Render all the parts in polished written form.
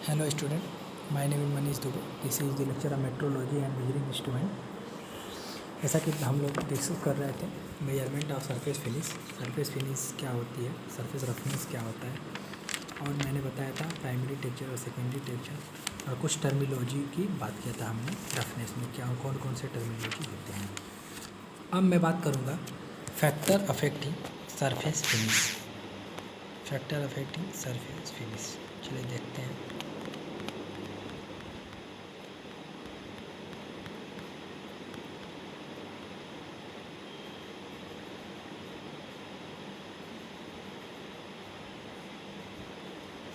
Hello student, my name is Manish Dubey. This is the lecture of metrology and measuring instrument. जैसा कि हम लोग discuss कर रहे थे मेजरमेंट ऑफ सरफेस फिनिश क्या होती है, सरफेस रफनेस क्या होता है, और मैंने बताया था प्राइमरी टेक्सचर और सेकेंडरी टेक्सचर और कुछ टर्मिनोलॉजी की बात किया था हमने रफनेस में क्या कौन कौन से टर्मिनोलॉजी होते हैं। अब मैं बात करूँगा फैक्टर अफेक्टिंग सरफेस फिनिश। चलिए देखते हैं।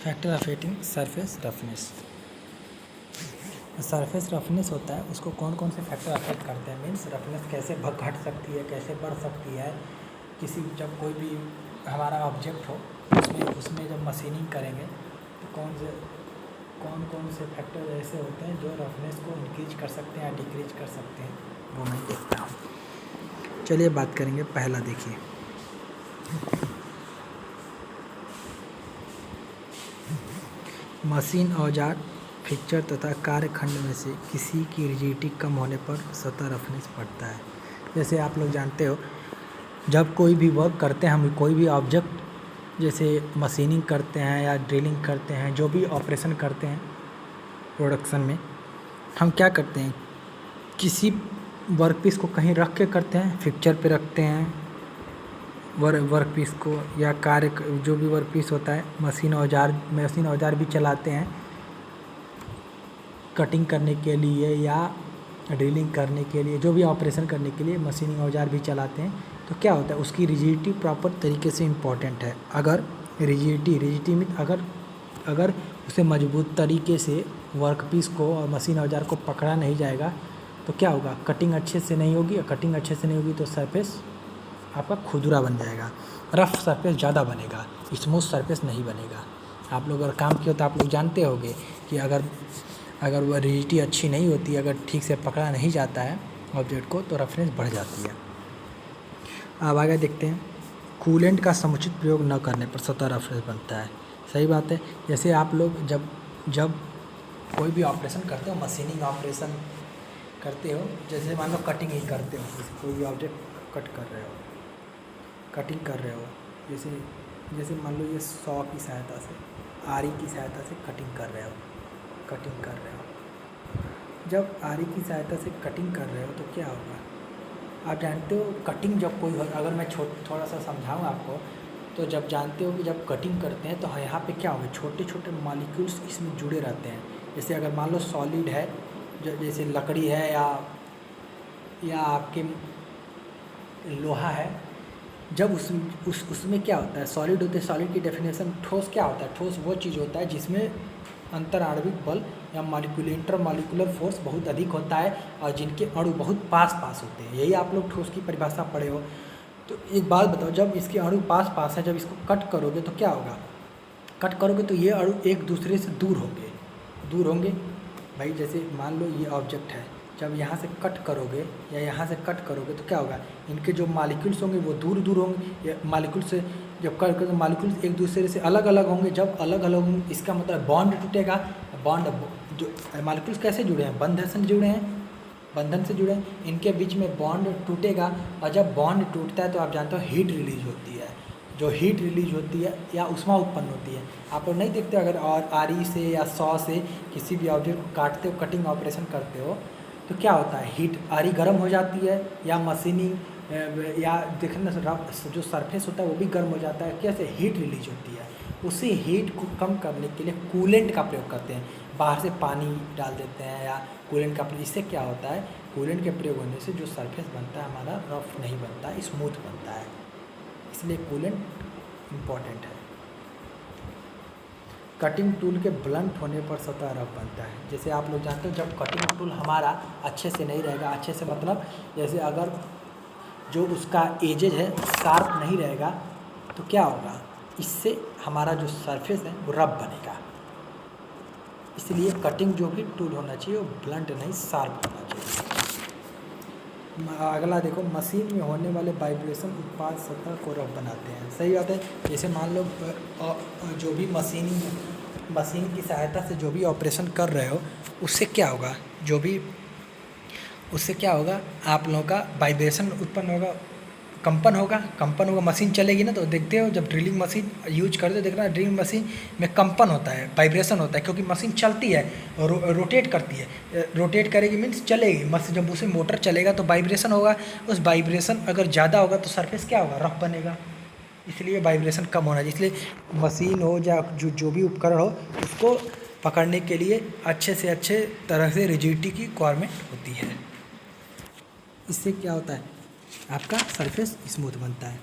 फैक्टर अफेक्टिंग सरफेस रफनेस होता है, उसको कौन कौन से फैक्टर अफेक्ट करते हैं, मीन्स रफनेस कैसे घट सकती है, कैसे बढ़ सकती है। किसी जब कोई भी हमारा ऑब्जेक्ट हो उसमें जब मशीनिंग करेंगे तो कौन से फैक्टर ऐसे होते हैं जो रफनेस को इंक्रीज कर सकते हैं या डिक्रीज कर सकते हैं, वो मैं देखता हूँ। चलिए बात करेंगे। पहला देखिए, मशीन औजार फिक्चर तथा कार्यखंड में से किसी की रिजिडिटी कम होने पर सतह रफनेस बढ़ता है। जैसे आप लोग जानते हो, जब कोई भी वर्क करते हैं, हम कोई भी ऑब्जेक्ट जैसे मशीनिंग करते हैं या ड्रिलिंग करते हैं, जो भी ऑपरेशन करते हैं प्रोडक्शन में, हम क्या करते हैं, किसी वर्कपीस को कहीं रख के करते हैं, फिक्चर पे रखते हैं वर्कपीस को, या कार्य जो भी वर्कपीस होता है, मशीन औजार भी चलाते हैं कटिंग करने के लिए या ड्रिलिंग करने के लिए, जो भी ऑपरेशन करने के लिए मशीनिंग औजार भी चलाते हैं। तो क्या होता है, उसकी रिजिडिटी प्रॉपर तरीके से इम्पॉर्टेंट है। अगर रिजिडिटी में अगर उसे मजबूत तरीके से वर्कपीस को और मशीन औजार को पकड़ा नहीं जाएगा तो क्या होगा, कटिंग अच्छे से नहीं होगी, और कटिंग अच्छे से नहीं होगी तो सरफेस आपका खुरदुरा बन जाएगा, रफ सरफेस ज़्यादा बनेगा, स्मूथ सरफेस नहीं बनेगा। आप लोग अगर काम किया तो आप लोग जानते होंगे कि अगर वह रिजिडिटी अच्छी नहीं होती, अगर ठीक से पकड़ा नहीं जाता है ऑब्जेक्ट को, तो रफनेस बढ़ जाती है। अब आगे देखते हैं, कूलेंट का समुचित प्रयोग न करने पर सतह रफनेस बनता है। सही बात है। जैसे आप लोग जब कोई भी ऑपरेशन करते हो, मशीनिंग ऑपरेशन करते हो, जैसे मान लो कटिंग ही करते हो, जैसे कोई भी ऑब्जेक्ट कटिंग कर रहे हो, जैसे मान लो ये सॉ की सहायता से, आरी की सहायता से कटिंग कर रहे हो। जब आरी की सहायता से कटिंग कर रहे हो तो क्या होगा, आप जानते हो कटिंग जब कोई, अगर मैं थोड़ा सा समझाऊँ आपको, तो जब जानते हो कि जब कटिंग करते हैं तो यहाँ पे क्या होगा, छोटे छोटे मॉलिक्यूल्स इसमें जुड़े रहते हैं। जैसे अगर मान लो सॉलिड है, जैसे लकड़ी है या आपके लोहा है, जब उसमें क्या होता है, सॉलिड होते हैं। सॉलिड की डेफिनेशन ठोस क्या होता है, ठोस वो चीज़ होता है जिसमें अंतराण्विक बल या इंटरमॉलिक्यूलर फोर्स बहुत अधिक होता है और जिनके अणु बहुत पास होते हैं। यही आप लोग ठोस की परिभाषा पढ़े हो। तो एक बात बताओ, जब इसके अणु पास है, जब इसको कट करोगे तो क्या होगा, कट करोगे तो ये अणु एक दूसरे से दूर होंगे भाई। जैसे मान लो ये ऑब्जेक्ट है, जब यहाँ से कट करोगे या यहाँ से कट करोगे तो क्या होगा, इनके जो मॉलिक्यूल्स होंगे वो दूर होंगे। मॉलिक्यूल से जब कट करोगे, मॉलिक्यूल्स एक दूसरे से अलग होंगे। जब अलग होंगे, इसका मतलब बॉन्ड टूटेगा। जो मॉलिक्यूल्स कैसे जुड़े हैं, बंधन से जुड़े हैं, इनके बीच में बॉन्ड टूटेगा। और जब बॉन्ड टूटता है तो आप जानते हो हीट रिलीज होती है। जो हीट रिलीज होती है या ऊष्मा उत्पन्न होती है, आप लोग नहीं देखते, अगर और आरी से या सॉ से किसी भी ऑब्जेक्ट को काटते हो, कटिंग ऑपरेशन करते हो, तो क्या होता है, हीट, आरी गर्म हो जाती है, या मशीनिंग या देखने जो सरफेस होता है वो भी गर्म हो जाता है। कैसे, हीट रिलीज होती है। उसी हीट को कम करने के लिए कूलेंट का प्रयोग करते हैं, बाहर से पानी डाल देते हैं या कूलेंट का प्रयोग। इससे क्या होता है, कूलेंट के प्रयोग होने से जो सरफेस बनता है हमारा रफ नहीं बनता, स्मूथ बनता है। इसलिए कूलेंट इम्पॉर्टेंट है। कटिंग टूल के ब्लंट होने पर सतह रफ बनता है। जैसे आप लोग जानते हो, जब कटिंग टूल हमारा अच्छे से नहीं रहेगा, अच्छे से मतलब जैसे अगर जो उसका एजेज है शार्प नहीं रहेगा तो क्या होगा, इससे हमारा जो सरफेस है वो रफ बनेगा। इसलिए कटिंग जो भी टूल होना चाहिए वो ब्लंट नहीं, शार्प होना चाहिए। अगला देखो, मशीन में होने वाले वाइब्रेशन उत्पाद सतह को रफ बनाते हैं। सही बात है। जैसे मान लो जो भी मशीनिंग मशीन की सहायता से जो भी ऑपरेशन कर रहे हो उससे क्या होगा, उससे क्या होगा, आप लोगों का वाइब्रेशन उत्पन्न होगा, कंपन होगा, मशीन चलेगी ना। तो देखते हो जब ड्रिलिंग मशीन यूज करते हो, देखना ड्रिलिंग मशीन में कंपन होता है, वाइब्रेशन होता है, क्योंकि मशीन चलती है और रोटेट करती है। रोटेट करेगी मीन्स चलेगी मशीन, जब उसे मोटर चलेगा तो वाइब्रेशन होगा। उस वाइब्रेशन अगर ज़्यादा होगा तो सरफेस क्या होगा, रफ बनेगा। इसलिए वाइब्रेशन कम होना चाहिए। इसलिए मशीन हो या जो भी उपकरण हो, उसको पकड़ने के लिए अच्छे से अच्छे तरह से रिजिडिटी की रिक्वायरमेंट होती है। इससे क्या होता है, आपका सरफेस स्मूथ बनता है।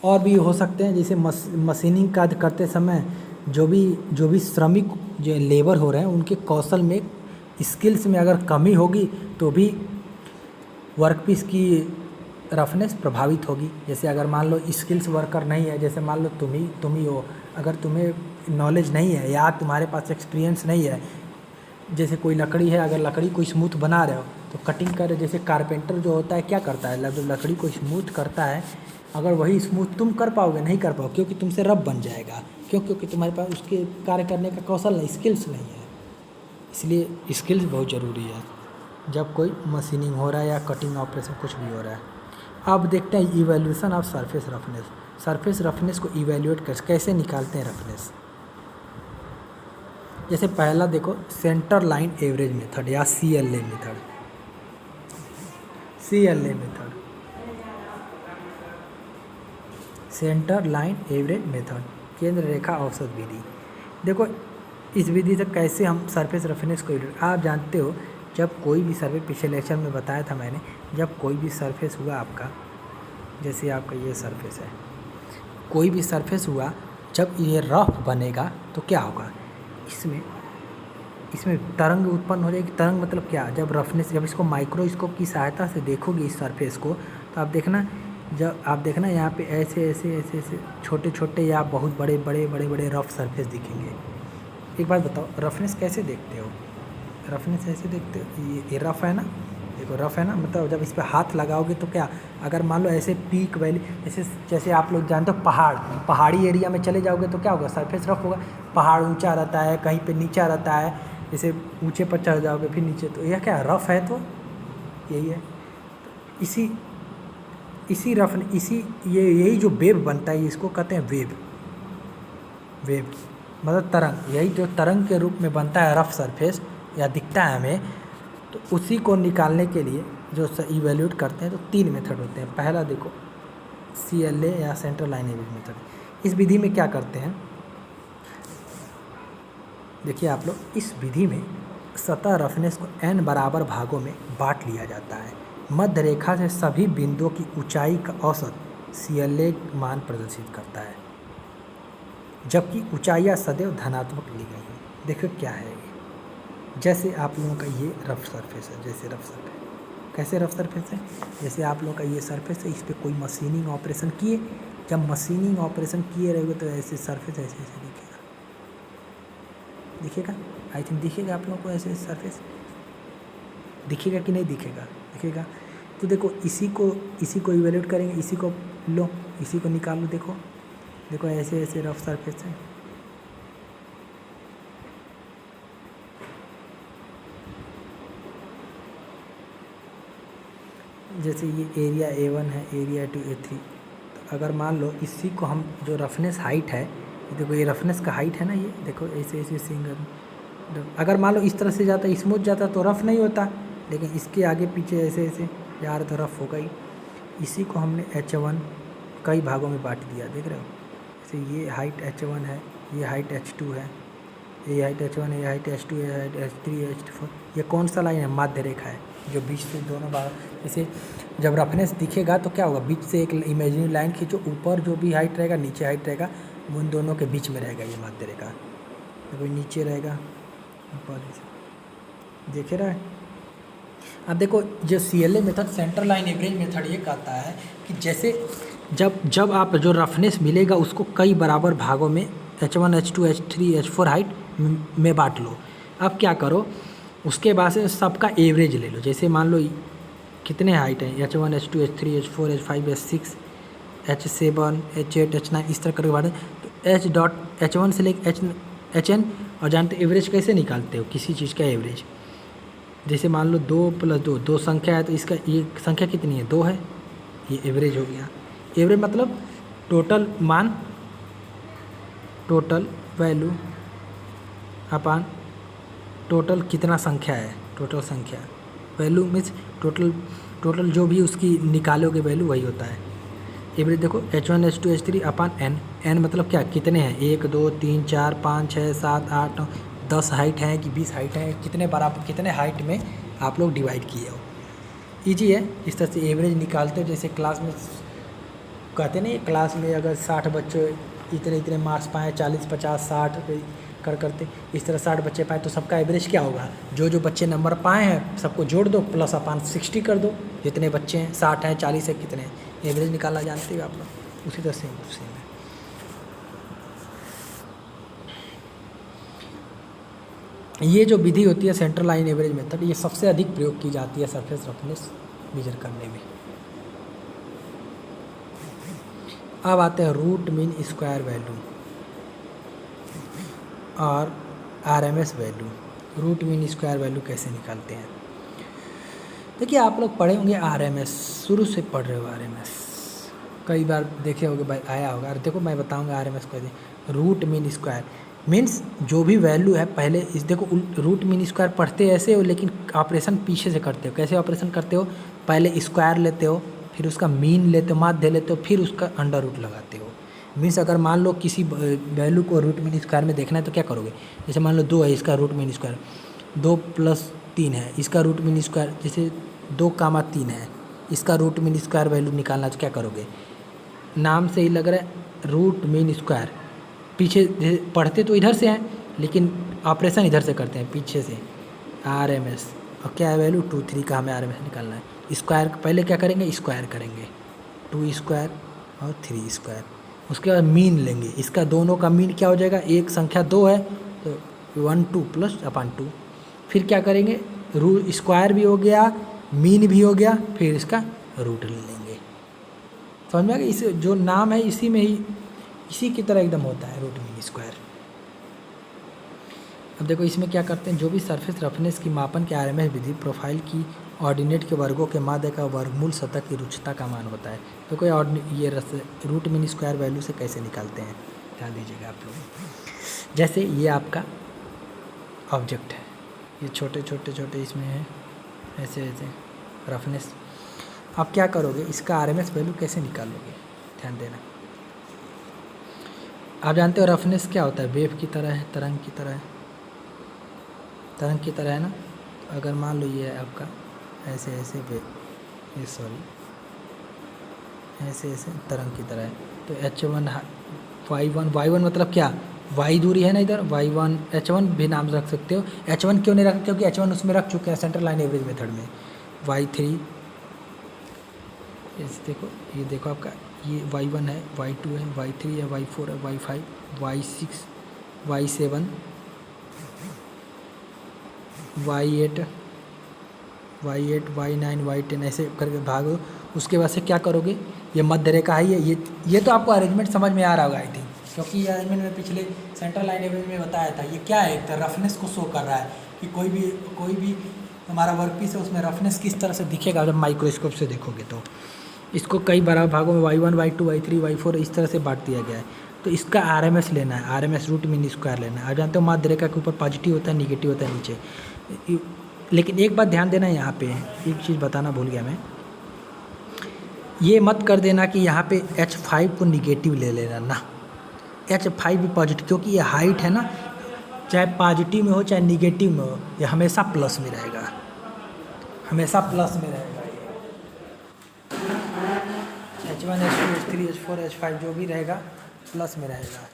और भी हो सकते हैं, जैसे मशीनिंग का करते समय जो भी श्रमिक जो लेबर हो रहे हैं उनके कौशल में, स्किल्स में अगर कमी होगी तो भी वर्कपीस की रफनेस प्रभावित होगी। जैसे अगर मान लो स्किल्स वर्कर नहीं है, जैसे मान लो तुम ही हो, अगर तुम्हें नॉलेज नहीं है या तुम्हारे पास एक्सपीरियंस नहीं है, जैसे कोई लकड़ी है, अगर लकड़ी को स्मूथ बना रहे हो तो कटिंग कर, जैसे कारपेंटर जो होता है क्या करता है, जब लकड़ी को स्मूथ करता है, अगर वही स्मूथ तुम कर पाओगे, नहीं कर पाओगे, क्योंकि तुमसे रफ बन जाएगा। क्योंकि तुम्हारे पास उसके कार्य करने का कौशल नहीं, स्किल्स नहीं है। इसलिए स्किल्स बहुत ज़रूरी है जब कोई मशीनिंग हो रहा है या कटिंग ऑपरेशन कुछ भी हो रहा है। अब देखते हैं evaluation of surface roughness. Surface roughness को इवैल्यूएट कैसे निकालते हैं रफनेस। जैसे पहला देखो, सेंटर लाइन एवरेज मेथड या CLA method. CLA method, centre line average method, केंद्र रेखा औसत विधि। देखो इस विधि से कैसे हम सरफेस रफनेस को, आप जानते हो जब कोई भी सरफेस, पिछले लेक्चर में बताया था मैंने, जब कोई भी सरफेस हुआ आपका, जैसे आपका ये सरफेस है, कोई भी सरफेस हुआ, जब ये रफ बनेगा तो क्या होगा, इसमें तरंग उत्पन्न हो जाएगी। तरंग मतलब क्या, जब रफनेस, जब इसको माइक्रोस्कोप की सहायता से देखोगे इस सरफेस को, तो आप देखना यहाँ पे ऐसे छोटे छोटे या बहुत बड़े रफ सरफेस दिखेंगे। एक बात बताओ, रफनेस कैसे देखते हो, रफनेस ऐसे देखते हो, ये रफ है ना, देखो रफ है ना, मतलब जब इस पर हाथ लगाओगे तो क्या, अगर मान लो ऐसे पीक वैली, जैसे आप लोग जानते हो पहाड़ी एरिया में चले जाओगे तो क्या होगा, सरफेस रफ होगा। पहाड़ ऊंचा रहता है, कहीं पे नीचा रहता है, जैसे ऊंचे पर चढ़ जाओगे फिर नीचे, तो यह क्या रफ है, तो यही है। यही जो वेव बनता है, इसको कहते हैं वेव मतलब तरंग। यही जो तरंग के रूप में बनता है रफ सरफेस या दिखता है हमें, तो उसी को निकालने के लिए जो इवैल्यूएट करते हैं तो 3 मेथड होते हैं। पहला देखो CLA या सेंटर लाइन एवरेज मेथड। इस विधि में क्या करते हैं, देखिए आप लोग, इस विधि में सतह रफनेस को n बराबर भागों में बांट लिया जाता है। मध्य रेखा से सभी बिंदुओं की ऊंचाई का औसत CLA मान प्रदर्शित करता है, जबकि ऊंचाइयाँ सदैव धनात्मक ली गई हैं। देखो क्या है ये, जैसे आप लोगों का ये रफ सरफेस है, जैसे रफ सरफेस, कैसे रफ सरफेस है, जैसे आप लोगों का ये सरफेस है, इस पर कोई मशीनिंग ऑपरेशन किए, जब मशीनिंग ऑपरेशन किए रहेंगे तो ऐसे सरफेस ऐसे दिखेगा। आई थिंक दिखेगा आप लोगों को, ऐसे सरफेस दिखेगा कि नहीं दिखेगा। तो देखो इसी को इवैल्यूएट करेंगे, इसी को निकाल लो। देखो ऐसे रफ सरफेस है, जैसे ये एरिया A1 है, एरिया 2 A3। तो अगर मान लो इसी को हम, जो रफनेस हाइट है, देखो ये रफनेस का हाइट है ना, ये देखो ऐसे सिंगल, अगर मान लो इस तरह से जाता, स्मूथ जाता तो रफ नहीं होता, लेकिन इसके आगे पीछे ऐसे जा रहा तो रफ होगा ही। इसी को हमने H1 कई भागों में बांट दिया, देख रहे हो, जैसे ये हाइट H1 है, ये हाइट H2 है, ये हाइट H1 है, ये हाइट H2 है, हाइट H3 H4। ये कौन सा लाइन है, माध्य रेखा है, जो बीच से दोनों भाग, जैसे जब रफनेस दिखेगा तो क्या होगा, बीच से एक इमेजिनरी लाइन खींचो, ऊपर जो भी हाइट रहेगा, नीचे हाइट रहेगा, उन दोनों के बीच में रहेगा ये माध्य रेखा। तो नीचे रहेगा, ऊपर देखे रहा है। अब देखो जो CLA method, centre line average method, ये कहता है कि जैसे जब आप जो रफनेस मिलेगा उसको कई बराबर भागों में H1 H2 H3 H4 height में बांट लो। अब क्या करो, उसके बाद से सबका एवरेज ले लो। जैसे मान लो कितने हाइट हैं, H1 H2 H3 H4 H5 H6 H7 H8 H9, इस तरह करके बांटें तो H H1 से लेकर HN। और जानते एवरेज कैसे निकालते हो किसी चीज़ का एवरेज? जैसे मान लो 2 + 2 2 संख्या है, तो इसका ये संख्या कितनी है? 2 है, ये एवरेज हो गया। एवरेज मतलब टोटल मान, टोटल वैल्यू अपान टोटल कितना संख्या है, टोटल संख्या। वैल्यू मीन्स टोटल जो भी उसकी निकालोगे वैल्यू वही होता है एवरेज। देखो H1 H2 H3 अपान n। n मतलब क्या, कितने हैं? 1 2 3 4 5 6 7 8 9 10 हाइट हैं कि 20 हाइट हैं, कितने बराबर, कितने हाइट में आप लोग डिवाइड किए हो। ईजी है, इस तरह से एवरेज निकालते हो। जैसे क्लास में कहते नहीं, क्लास में अगर 60 बच्चे इतने इतने मार्क्स पाएँ, 40 50 60 करते इस तरह 60 बच्चे पाए, तो सबका एवरेज क्या होगा? जो बच्चे नंबर पाए हैं सबको जोड़ दो, प्लस अपान 60 कर दो। जितने बच्चे हैं, 60 हैं 40 है, कितने हैं, एवरेज निकालना जानते हो आप लोग। उसी तरह से सेम है। ये जो विधि होती है सेंट्रल लाइन एवरेज मेथड, ये सबसे अधिक प्रयोग की जाती है सरफेस रफनेस मेजर करने में। अब आते हैं रूट मीन स्क्वायर वैल्यू और RMS value. Root mean square value कैसे निकालते हैं? देखिए आप लोग पढ़े होंगे RMS, शुरू से पढ़ रहे हो RMS, कई बार देखे होंगे भाई, आया होगा। और देखो मैं बताऊंगा RMS को। रूट मीन स्क्वायर मीन्स जो भी वैल्यू है पहले इस, देखो रूट मीन स्क्वायर पढ़ते ऐसे हो, लेकिन ऑपरेशन पीछे से करते हो। कैसे ऑपरेशन करते हो? पहले स्क्वायर लेते हो, फिर उसका मीन लेते हो, माध्य लेते हो, फिर उसका अंडर रूट लगाते हो। मीन्स अगर मान लो किसी वैल्यू को रूट मीन स्क्वायर में देखना है तो क्या करोगे? जैसे मान लो 2 है, इसका रूट मीन स्क्वायर 2 + 3 है, इसका रूट मीन स्क्वायर जैसे 2, 3 है, इसका रूट मीन स्क्वायर वैल्यू निकालना तो क्या करोगे? नाम से ही लग रहा है रूट मीन स्क्वायर। पीछे पढ़ते तो इधर से हैं, लेकिन ऑपरेशन इधर से करते हैं पीछे से। RMS और क्या है वैल्यू? 2 3 का हमें RMS निकालना है। स्क्वायर पहले क्या करेंगे? स्क्वायर करेंगे, 2 स्क्वायर और 3 स्क्वायर। उसके बाद मीन लेंगे, इसका दोनों का मीन क्या हो जाएगा? एक संख्या 2 है तो 1 2 + अपान 2। फिर क्या करेंगे? रूट स्क्वायर भी हो गया, मीन भी हो गया, फिर इसका रूट ले लेंगे। समझ में आ गया? इस जो नाम है इसी में ही, इसी की तरह एकदम होता है रूट मीन स्क्वायर। अब देखो इसमें क्या करते हैं, जो भी सरफेस रफनेस की मापन के RMS विधि प्रोफाइल की ऑर्डिनेट के वर्गों के माध्य का वर्गमूल सतह की रुक्षता का मान होता है। तो कोई ये रूट मीन स्क्वायर वैल्यू से कैसे निकालते हैं, ध्यान दीजिएगा आप लोग। जैसे ये आपका ऑब्जेक्ट है, ये छोटे छोटे छोटे इसमें है, ऐसे ऐसे रफनेस। आप क्या करोगे? इसका RMS वैल्यू कैसे निकालोगे, ध्यान देना। आप जानते हो रफनेस क्या होता है? वेव की तरह है, तरंग की तरह है, तरंग की तरह है ना। अगर मान लो ये है आपका ऐसे ऐसे वेव, ये सॉरी ऐसे ऐसे तरंग की तरह है, तो H1 Y1 मतलब क्या? Y दूरी है ना इधर, Y1 H1 भी नाम रख सकते हो। H1 क्यों नहीं रखते? क्योंकि H1 उसमें रख चुके हैं सेंट्रल लाइन एवरेज मेथड में। Y3 देखो, ये देखो आपका ये Y1 है, Y2 है, Y3 है, Y4 है, Y5 Y6 Y7 Y8 Y9 Y10 ऐसे करके भागो। उसके बाद से क्या करोगे? ये मध्य रेखा है, ये तो आपको अरेंजमेंट समझ में आ रहा होगा आई थिंक, क्योंकि ये अरेंजमेंट में पिछले सेंट्रल लाइन एवरेज में बताया था। ये क्या है? एक तो रफनेस को शो कर रहा है कि कोई भी हमारा वर्कपीस है उसमें रफनेस किस तरह से दिखेगा जब माइक्रोस्कोप से देखोगे। तो इसको कई बड़ा भागों में Y1 Y2 Y3 Y4 इस तरह से बांट दिया गया है। तो इसका RMS लेना है, RMS रूट मीन स्क्वायर लेना है। आप जानते हो माध्य रेखा के ऊपर पॉजिटिव होता है, निगेटिव होता है नीचे। लेकिन एक बात ध्यान देना, यहाँ पे एक चीज़ बताना भूल गया मैं, ये मत कर देना कि यहाँ पे H5 को निगेटिव ले लेना ना, H5 भी पॉजिटिव, क्योंकि ये हाइट है ना, चाहे पॉजिटिव में हो चाहे निगेटिव में हो, ये हमेशा प्लस में रहेगा, हमेशा प्लस में रहेगा। H1 H2 H3 H4 H5 जो भी रहेगा प्लस में रहेगा।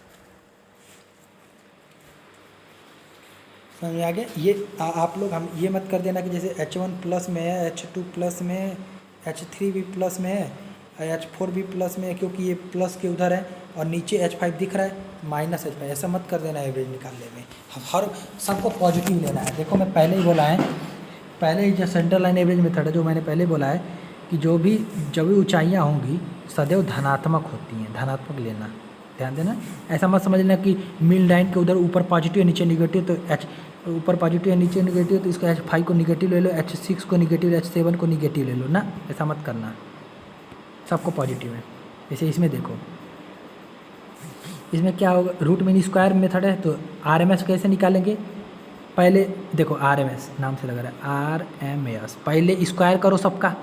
समझ में आ गया? ये आप लोग हम ये मत कर देना कि जैसे H1 प्लस में है, H2 प्लस में है, H3 भी प्लस में है, H4 भी प्लस में है, क्योंकि ये प्लस के उधर है और नीचे H5 दिख रहा है माइनस H5। ऐसा मत कर देना एवरेज निकालने में, हर सबको पॉजिटिव लेना है। देखो मैं पहले ही बोला है, पहले ही जो सेंट्रल लाइन एवरेज मेथड है, जो मैंने पहले बोला है कि जब भी ऊंचाइयाँ होंगी सदैव धनात्मक होती हैं, धनात्मक लेना। ध्यान देना, ऐसा मत समझना कि मिड लाइन के उधर ऊपर पॉजिटिव नीचे निगेटिव, तो एच ऊपर पॉजिटिव नीचे निगेटिव, तो इसको H5 को निगेटिव ले लो, H6 को निगेटिव, H7 को निगेटिव ले लो ना, ऐसा मत करना, सबको पॉजिटिव है। जैसे इसमें देखो, इसमें क्या होगा, रूट मीन स्क्वायर मेथड है, तो RMS कैसे निकालेंगे, पहले देखो RMS नाम से लग रहा है, RMS पहले स्क्वायर करो सबका,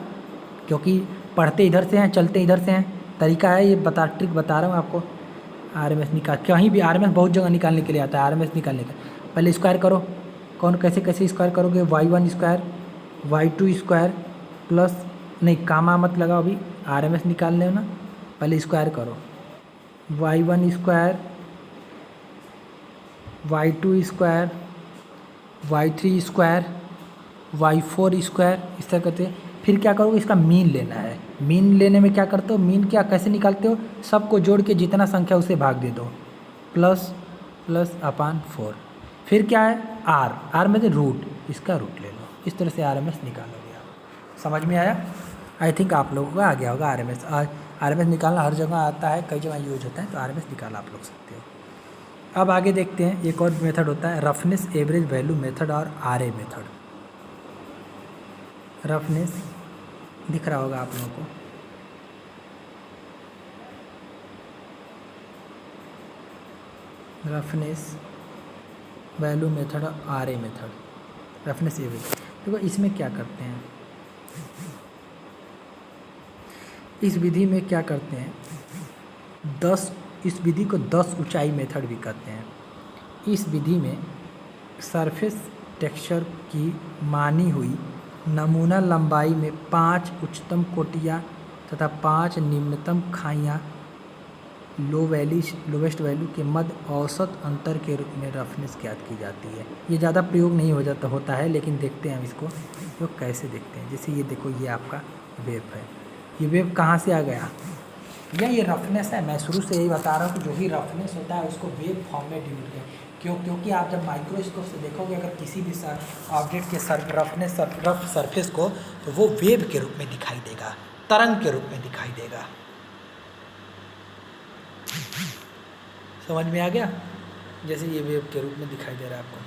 क्योंकि पढ़ते इधर से हैं चलते इधर से हैं, तरीका है ये, ट्रिक बता रहा हूँ आपको। RMS निकाल, कहीं भी RMS बहुत जगह निकालने के लिए आता है, RMS निकालने का पहले स्क्वायर करो, कौन कैसे कैसे स्क्वायर करोगे, y1 square y2 square plus, नहीं कामा मत लगाओ अभी, RMS निकालने हो ना, पहले स्क्वायर करो, y1 square y2 square y3 square y4 square, इस तरह करते हैं। फिर क्या करोगे, इसका मीन लेना है, मीन लेने में क्या करते हो, मीन क्या कैसे निकालते हो, सबको जोड़ के जितना संख्या उसे भाग दे दो, प्लस प्लस अपान 4, फिर क्या है R में से रूट, इसका रूट ले लो, इस तरह से RMS निकालोगे आप। समझ में आया, आई थिंक आप लोगों को आ गया होगा RMS निकालना हर जगह आता है, कई जगह यूज होता है, तो RMS निकाल आप लोग सकते हो। अब आगे देखते हैं, एक और मेथड होता है रफनेस एवरेज वैल्यू मेथड और RA मेथड। रफनेस दिख रहा होगा आप लोगों को, रफनेस वैल्यू मेथड और RA मेथड, रफनेस एवरेज। देखो इसमें क्या करते हैं, इस विधि में क्या करते हैं, 10, इस विधि को 10 ऊंचाई मेथड भी कहते हैं। इस विधि में सरफेस टेक्सचर की मानी हुई नमूना लंबाई में 5 उच्चतम कोटियाँ तथा 5 निम्नतम खाइयाँ लोवेस्ट वैल्यू के मध्य औसत अंतर के रूप में रफनेस ज्ञात की जाती है। ये ज़्यादा प्रयोग नहीं होता है, लेकिन देखते हैं हम इसको तो कैसे देखते हैं। जैसे ये देखो, ये आपका वेव है, ये वेव कहाँ से आ गया, ये रफनेस है। मैं शुरू से यही बता रहा हूँ कि जो भी रफनेस होता है उसको वेव फॉर्म में डिनोट करें, क्योंकि आप जब माइक्रोस्कोप से देखोगे अगर किसी भी ऑब्जेक्ट के रफ सरफेस को, तो वो वेव के रूप में दिखाई देगा, तरंग के रूप में दिखाई देगा। समझ में आ गया, जैसे ये वेव के रूप में दिखाई दे रहा है आपको।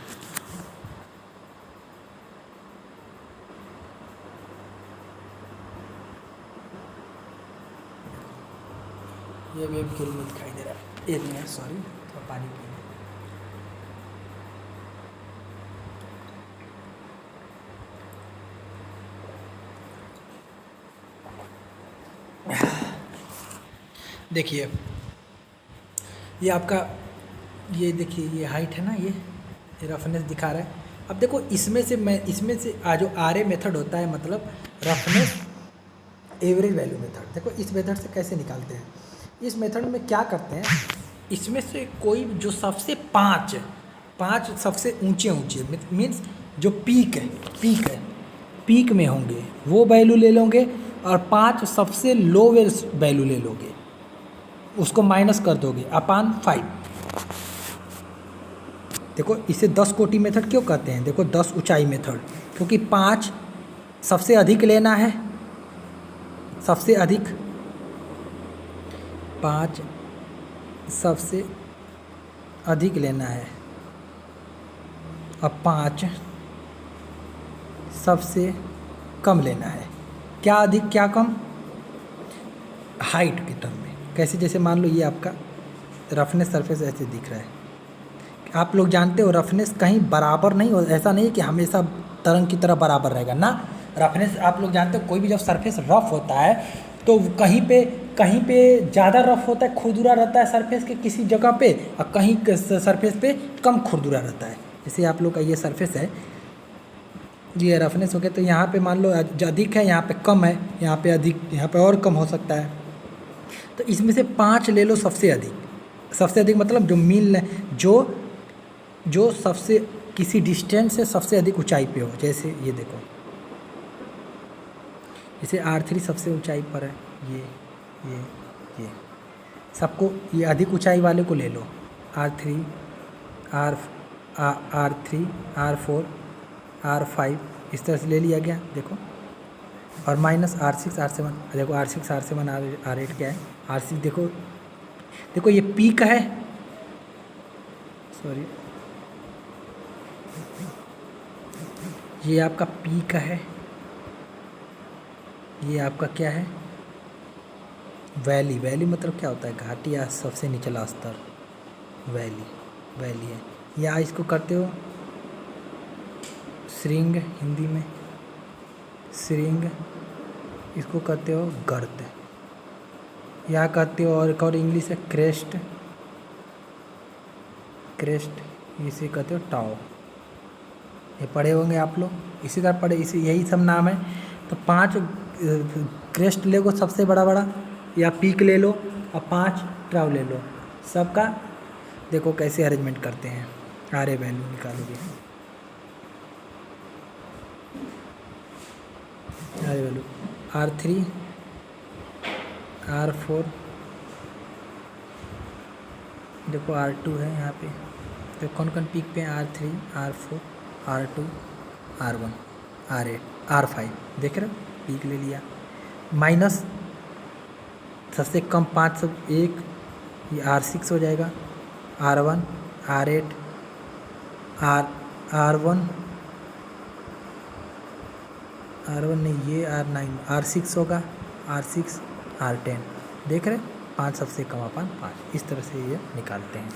ये वेव के रूप में दिखाई दे रहा है। एक मिनट, सॉरी, थोड़ा पानी पीने। देखिए ये आपका, ये देखिए ये हाइट है ना, ये रफनेस दिखा रहा है। अब देखो इसमें से जो RA मेथड होता है, मतलब रफनेस एवरेज वैल्यू मेथड। देखो इस मेथड से कैसे निकालते हैं, इस मेथड में क्या करते हैं, इसमें से कोई जो सबसे पाँच सबसे ऊंचे मीन्स जो पीक में होंगे वो वैल्यू ले लोगे, और 5 सबसे लोवेस्ट वैल्यू ले लोगे, उसको माइनस कर दोगे अपान 5। देखो इसे 10 कोटि मेथड क्यों कहते हैं, देखो 10 ऊंचाई मेथड, क्योंकि 5 सबसे अधिक लेना है, सबसे अधिक 5 सबसे अधिक लेना है, अब 5 सबसे कम लेना है। क्या अधिक क्या कम, हाइट के टर्म में। कैसे, जैसे मान लो ये आपका रफनेस सरफेस ऐसे दिख रहा है, आप लोग जानते हो रफनेस कहीं बराबर नहीं हो, ऐसा नहीं है कि हमेशा तरंग की तरह बराबर रहेगा ना। रफनेस आप लोग जानते हो, कोई भी जब सरफेस रफ होता है तो कहीं पे ज़्यादा रफ होता है, खुरदुरा रहता है सरफेस के किसी जगह पे, और कहीं सरफेस पे कम खुरदुरा रहता है। जैसे आप लोग का ये सरफेस है, ये रफनेस हो गया, तो यहाँ पे मान लो अधिक है, यहाँ पे कम है, यहाँ पे अधिक, यहाँ पे और कम हो सकता है। तो इसमें से 5 ले लो सबसे अधिक मतलब जो मीन, जो सबसे किसी डिस्टेंस से सबसे अधिक ऊंचाई पे हो। जैसे ये देखो, जैसे R3 सबसे ऊंचाई पर है, ये सबको, ये अधिक ऊंचाई वाले को ले लो, R3 R4 R5 इस तरह से ले लिया गया। देखो, और माइनस R6 R7, देखो R6 R7 R8 क्या है, R6 देखो देखो ये पीक है, सॉरी, ये आपका पीक है, ये आपका क्या है, वैली। वैली मतलब क्या होता है, घाटी या सबसे निचला स्तर, वैली, वैली है। या इसको करते हो श्रृंग, हिंदी में श्रृंग, इसको कहते हो गर्त, या कहते हो, और एक और इंग्लिश है क्रेस्ट, क्रेस्ट, इसे कहते हो टाओ। ये पढ़े होंगे आप लोग, इसी तरह पढ़े, इसी यही सब नाम है। तो 5 क्रेस्ट ले लो सबसे बड़ा बड़ा, या पीक ले लो, और 5 टाओ ले लो। सबका देखो कैसे अरेंजमेंट करते हैं। आरे वैल्यू निकालोगे, आरे वैल्यू R3 R4, देखो R2 है यहाँ पे। तो कौन कौन पीक पे हैं, R3 R4 R2 R1 R8 R5, देख रहे हो, पीक ले लिया। माइनस सबसे कम 5 सब 1, ये R6 हो जाएगा, R1 R8 R1 नहीं, ये R9 R6 होगा, R6 R10, देख रहे 5 सबसे कम अपन 5, इस तरह से ये निकालते हैं।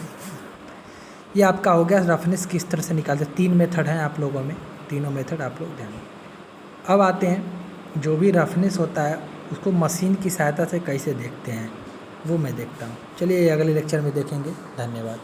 ये आपका हो गया रफनेस किस तरह से निकालते हैं। 3 मेथड हैं आप लोगों में, तीनों मेथड आप लोग ध्यान। अब आते हैं जो भी रफनेस होता है उसको मशीन की सहायता से कैसे देखते हैं, वो मैं देखता हूँ। चलिए अगले लेक्चर में देखेंगे। धन्यवाद।